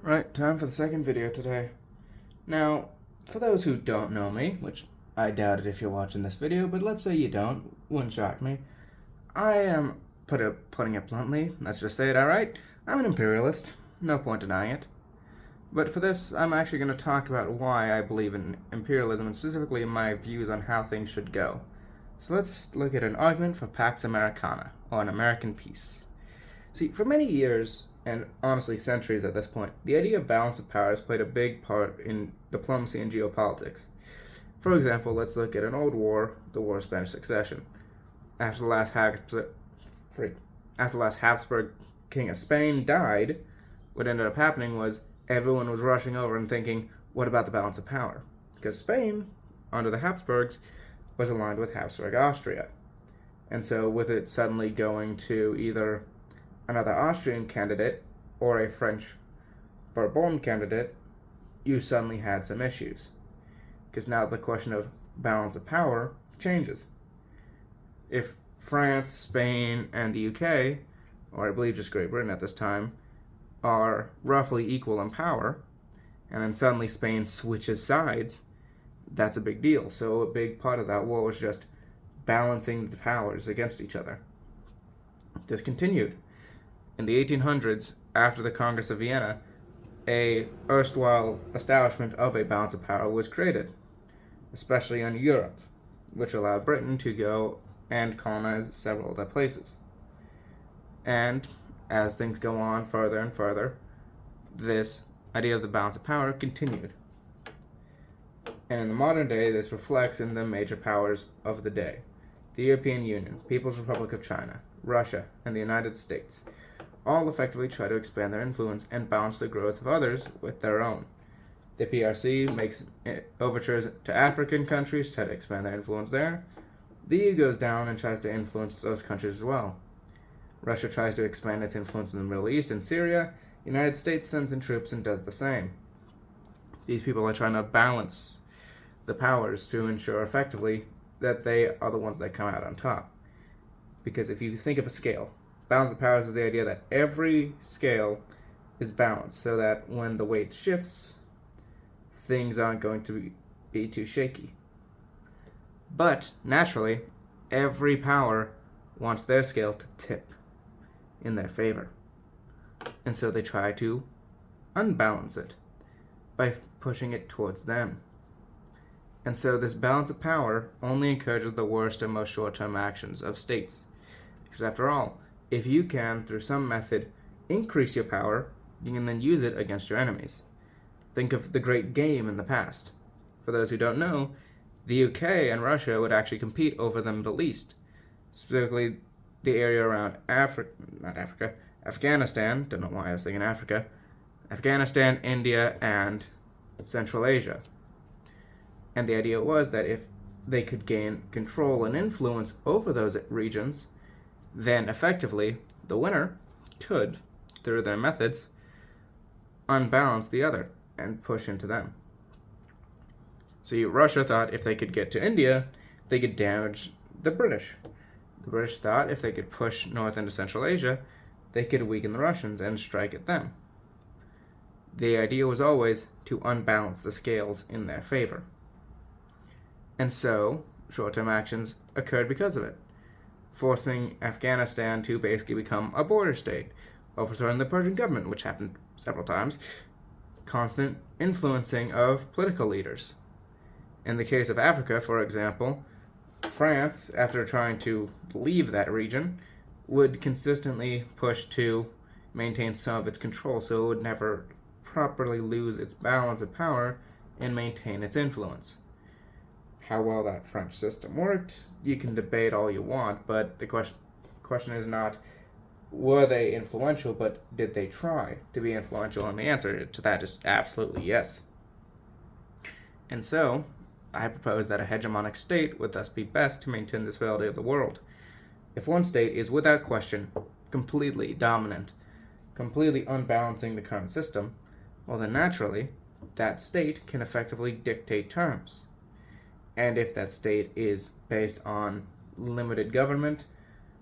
Right, time for the second video today. Now, for those who don't know me, which I doubt it if you're watching this video, but let's say you don't, wouldn't shock me. I am, putting it bluntly, let's just say it outright, I'm an imperialist, no point denying it. But for this, I'm actually going to talk about why I believe in imperialism and specifically my views on how things should go. So let's look at an argument for Pax Americana, or an American peace. See, for many years, and honestly centuries at this point, the idea of balance of power has played a big part in diplomacy and geopolitics. For example, let's look at an old war, the War of Spanish Succession. After the last Habsburg king of Spain died, what ended up happening was everyone was rushing over and thinking, what about the balance of power? Because Spain, under the Habsburgs, was aligned with Habsburg Austria. And so with it suddenly going to either another Austrian candidate or a French Bourbon candidate, you suddenly had some issues. Because now the question of balance of power changes. If France, Spain, and the UK, or I believe just Great Britain at this time, are roughly equal in power, and then suddenly Spain switches sides, that's a big deal. So a big part of that war was just balancing the powers against each other. This continued. In the 1800s, after the Congress of Vienna, a erstwhile establishment of a balance of power was created, especially in Europe, which allowed Britain to go and colonize several other places. And as things go on further and further, this idea of the balance of power continued. And in the modern day, this reflects in the major powers of the day: the European Union, People's Republic of China, Russia, and the United States. All effectively try to expand their influence and balance the growth of others with their own. The PRC makes overtures to African countries to try to expand their influence there. The EU goes down and tries to influence those countries as well. Russia tries to expand its influence in the Middle East and Syria. The United States sends in troops and does the same. These people are trying to balance the powers to ensure effectively that they are the ones that come out on top. Because if you think of a scale, balance of powers is the idea that every scale is balanced so that when the weight shifts, things aren't going to be too shaky. But naturally, every power wants their scale to tip in their favor. And so they try to unbalance it by pushing it towards them. And so this balance of power only encourages the worst and most short-term actions of states. Because after all, if you can, through some method, increase your power, you can then use it against your enemies. Think of the Great Game in the past. For those who don't know, the UK and Russia would actually compete over the Middle East, specifically the area around Afghanistan, don't know why I was thinking Africa, Afghanistan, India, and Central Asia. And the idea was that if they could gain control and influence over those regions, then effectively the winner could, through their methods, unbalance the other and push into them. So Russia thought if they could get to India, they could damage the British. The British thought if they could push north into Central Asia, they could weaken the Russians and strike at them. The idea was always to unbalance the scales in their favor. And so, short-term actions occurred because of it, forcing Afghanistan to basically become a border state, overthrowing the Persian government, which happened several times, constant influencing of political leaders. In the case of Africa, for example, France, after trying to leave that region, would consistently push to maintain some of its control so it would never properly lose its balance of power and maintain its influence. How well that French system worked, you can debate all you want, but the question is not were they influential, but did they try to be influential? And the answer to that is absolutely yes. And so, I propose that a hegemonic state would thus be best to maintain the stability of the world. If one state is without question completely dominant, completely unbalancing the current system, well then naturally, that state can effectively dictate terms. And if that state is based on limited government,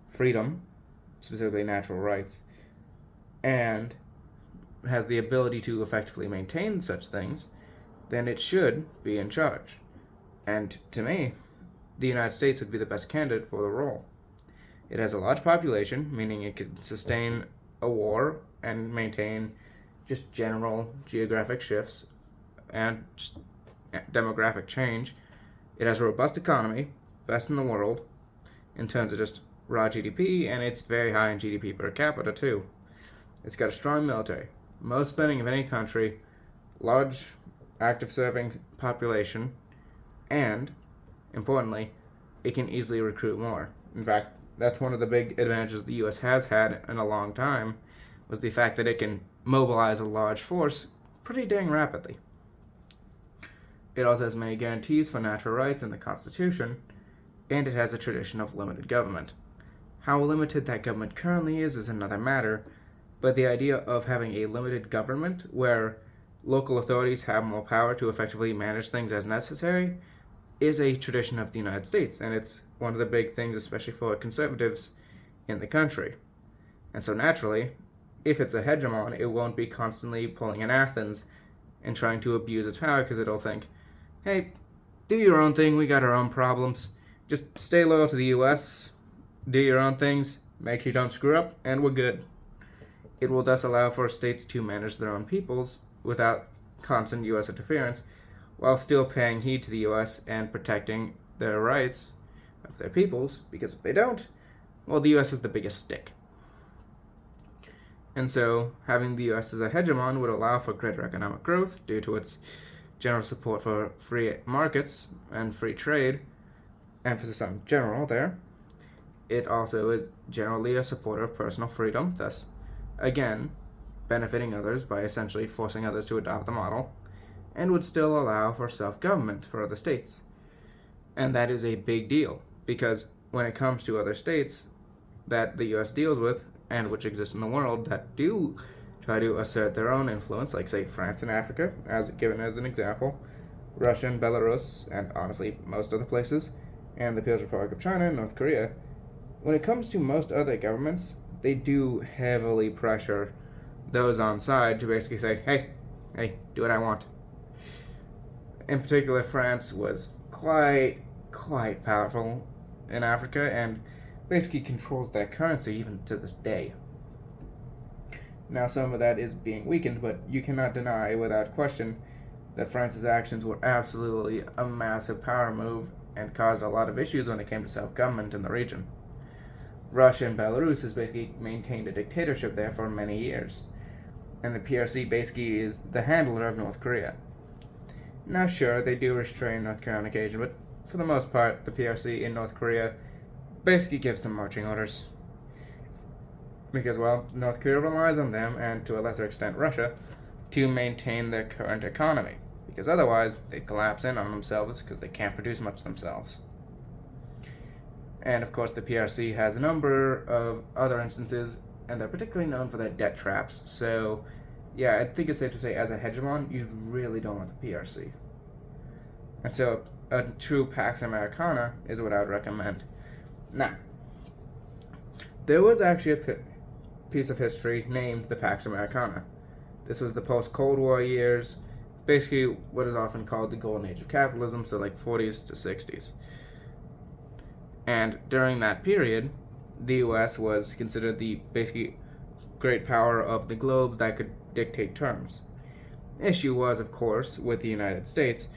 freedom, specifically natural rights, and has the ability to effectively maintain such things, then it should be in charge. And to me, the United States would be the best candidate for the role. It has a large population, meaning it could sustain a war and maintain just general geographic shifts and just demographic change. It has a robust economy, best in the world in terms of just raw GDP, and it's very high in GDP per capita too. It's got a strong military, most spending of any country, large active serving population, and importantly, it can easily recruit more. In fact, that's one of the big advantages the US has had in a long time, was the fact that it can mobilize a large force pretty dang rapidly. It also has many guarantees for natural rights in the Constitution, and it has a tradition of limited government. How limited that government currently is another matter, but the idea of having a limited government where local authorities have more power to effectively manage things as necessary is a tradition of the United States, and it's one of the big things, especially for conservatives in the country. And so naturally, if it's a hegemon, it won't be constantly pulling in Athens and trying to abuse its power, because it'll think, hey, do your own thing, we got our own problems. Just stay loyal to the US, do your own things, make sure you don't screw up, and we're good. It will thus allow for states to manage their own peoples without constant US interference, while still paying heed to the US and protecting their rights of their peoples, because if they don't, well, the US is the biggest stick. And so, having the US as a hegemon would allow for greater economic growth due to its general support for free markets and free trade, emphasis on general there. It also is generally a supporter of personal freedom, thus, again, benefiting others by essentially forcing others to adopt the model, and would still allow for self-government for other states. And that is a big deal, because when it comes to other states that the US deals with, and which exist in the world, that do try to assert their own influence, like, say, France in Africa, as given as an example, Russia and Belarus, and honestly, most other places, and the People's Republic of China and North Korea, when it comes to most other governments, they do heavily pressure those on side to basically say, hey, do what I want. In particular, France was quite powerful in Africa and basically controls that currency even to this day. Now, some of that is being weakened, but you cannot deny without question that France's actions were absolutely a massive power move and caused a lot of issues when it came to self-government in the region. Russia and Belarus has basically maintained a dictatorship there for many years, and the PRC basically is the handler of North Korea. Now, sure, they do restrain North Korea on occasion, but for the most part, the PRC in North Korea basically gives them marching orders. Because, well, North Korea relies on them, and to a lesser extent Russia, to maintain their current economy. Because otherwise, they collapse in on themselves because they can't produce much themselves. And of course, the PRC has a number of other instances, and they're particularly known for their debt traps. So, yeah, I think it's safe to say, as a hegemon, you really don't want the PRC. And so, a true Pax Americana is what I would recommend. Now, there was actually a piece of history named the Pax Americana. This was the post-Cold War years, basically what is often called the golden age of capitalism, so like 40s to 60s. And during that period, the US was considered the basically great power of the globe that could dictate terms. The issue was, of course, with the United States,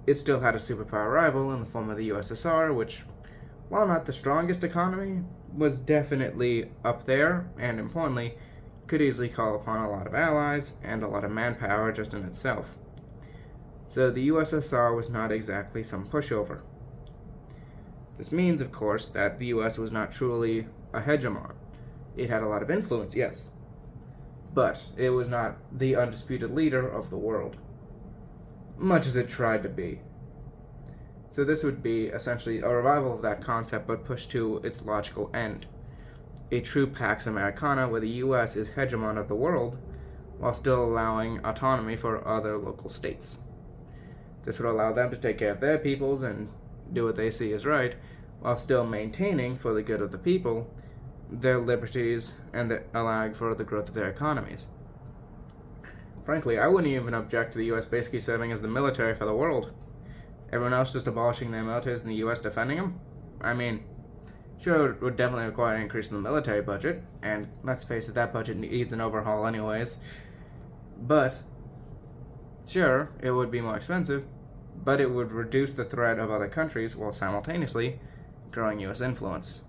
it still had a superpower rival in the form of the USSR, which, while not the strongest economy, was definitely up there, and importantly, could easily call upon a lot of allies and a lot of manpower just in itself. So the USSR was not exactly some pushover. This means, of course, that the US was not truly a hegemon. It had a lot of influence, yes, but it was not the undisputed leader of the world, much as it tried to be. So this would be essentially a revival of that concept, but pushed to its logical end. A true Pax Americana where the US is hegemon of the world, while still allowing autonomy for other local states. This would allow them to take care of their peoples and do what they see as right, while still maintaining, for the good of the people, their liberties and allowing for the growth of their economies. Frankly, I wouldn't even object to the US basically serving as the military for the world. Everyone else just abolishing their militaries and the US defending them? I mean, sure, it would definitely require an increase in the military budget, and let's face it, that budget needs an overhaul anyways. But, sure, it would be more expensive, but it would reduce the threat of other countries while simultaneously growing US influence.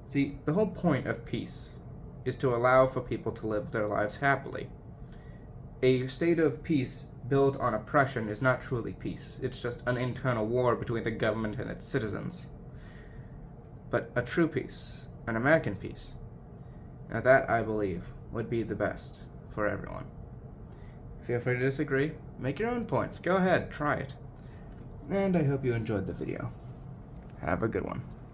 See, the whole point of peace is to allow for people to live their lives happily. A state of peace built on oppression is not truly peace. It's just an internal war between the government and its citizens. But a true peace, an American peace, now that, I believe, would be the best for everyone. Feel free to disagree, make your own points, go ahead, try it. And I hope you enjoyed the video. Have a good one.